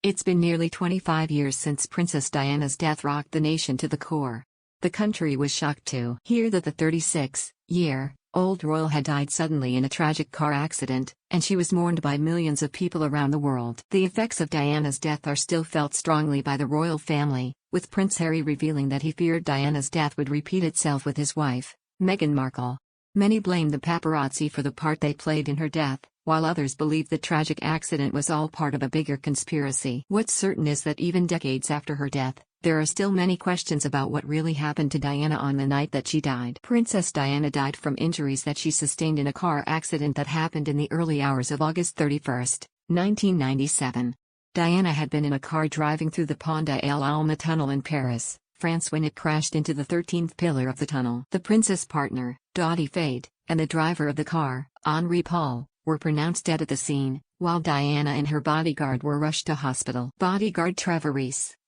It's been nearly 25 years since Princess Diana's death rocked the nation to the core. The country was shocked to hear that the 36-year-old royal had died suddenly in a tragic car accident, and she was mourned by millions of people around the world. The effects of Diana's death are still felt strongly by the royal family, with Prince Harry revealing that he feared Diana's death would repeat itself with his wife, Meghan Markle. Many blame the paparazzi for the part they played in her death, while others believe the tragic accident was all part of a bigger conspiracy. What's certain is that even decades after her death, there are still many questions about what really happened to Diana on the night that she died. Princess Diana died from injuries that she sustained in a car accident that happened in the early hours of August 31, 1997. Diana had been in a car driving through the Pont d'Alma tunnel in Paris, France when it crashed into the 13th pillar of the tunnel. The princess' partner, Dodi Fayed, and the driver of the car, Henri Paul, were pronounced dead at the scene, while Diana and her bodyguard were rushed to hospital. Bodyguard Trevor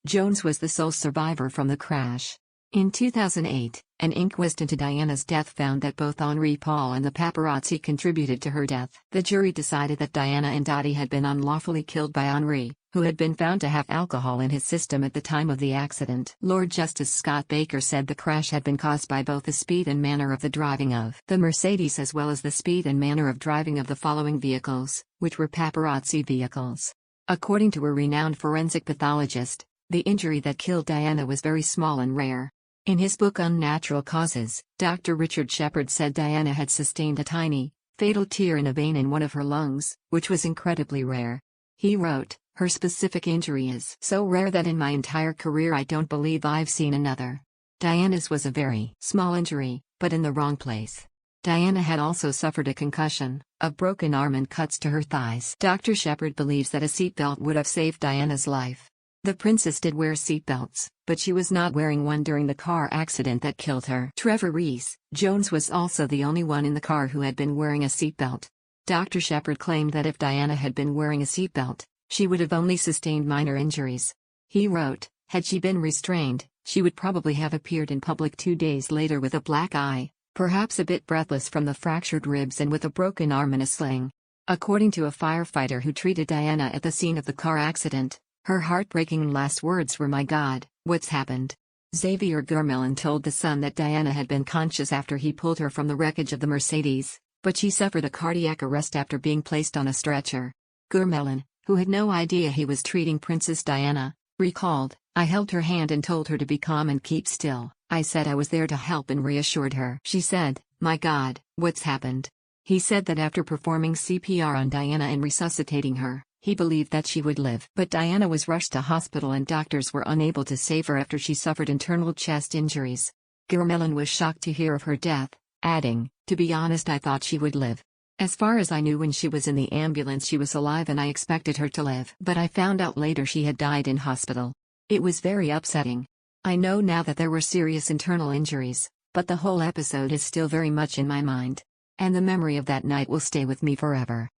Jones was the sole survivor from the crash. In 2008, an inquest into Diana's death found that both Henri Paul and the paparazzi contributed to her death. The jury decided that Diana and Dodi had been unlawfully killed by Henri, who had been found to have alcohol in his system at the time of the accident. Lord Justice Scott Baker said the crash had been caused by both the speed and manner of the driving of the Mercedes as well as the speed and manner of driving of the following vehicles, which were paparazzi vehicles. According to a renowned forensic pathologist, the injury that killed Diana was very small and rare. In his book Unnatural Causes, Dr. Richard Shepard said Diana had sustained a tiny, fatal tear in a vein in one of her lungs, which was incredibly rare. He wrote, "Her specific injury is so rare that in my entire career I don't believe I've seen another." Diana's was a very small injury, but in the wrong place. Diana had also suffered a concussion, a broken arm and cuts to her thighs. Dr. Shepard believes that a seatbelt would have saved Diana's life. The princess did wear seatbelts, but she was not wearing one during the car accident that killed her. Trevor Jones was also the only one in the car who had been wearing a seatbelt. Dr. Shepard claimed that if Diana had been wearing a seatbelt, she would have only sustained minor injuries. He wrote, "Had she been restrained, she would probably have appeared in public 2 days later with a black eye, perhaps a bit breathless from the fractured ribs and with a broken arm in a sling." According to a firefighter who treated Diana at the scene of the car accident, her heartbreaking last words were, "My God, what's happened?" Xavier Gurmelin told The Sun that Diana had been conscious after he pulled her from the wreckage of the Mercedes, but she suffered a cardiac arrest after being placed on a stretcher. Gurmelin, who had no idea he was treating Princess Diana, recalled, "I held her hand and told her to be calm and keep still. I said I was there to help and reassured her." She said, "My God, what's happened?" He said that after performing CPR on Diana and resuscitating her, he believed that she would live. But Diana was rushed to hospital and doctors were unable to save her after she suffered internal chest injuries. Gurmelin was shocked to hear of her death, adding, "To be honest, I thought she would live. As far as I knew when she was in the ambulance she was alive and I expected her to live. But I found out later she had died in hospital. It was very upsetting. I know now that there were serious internal injuries, but the whole episode is still very much in my mind. And the memory of that night will stay with me forever."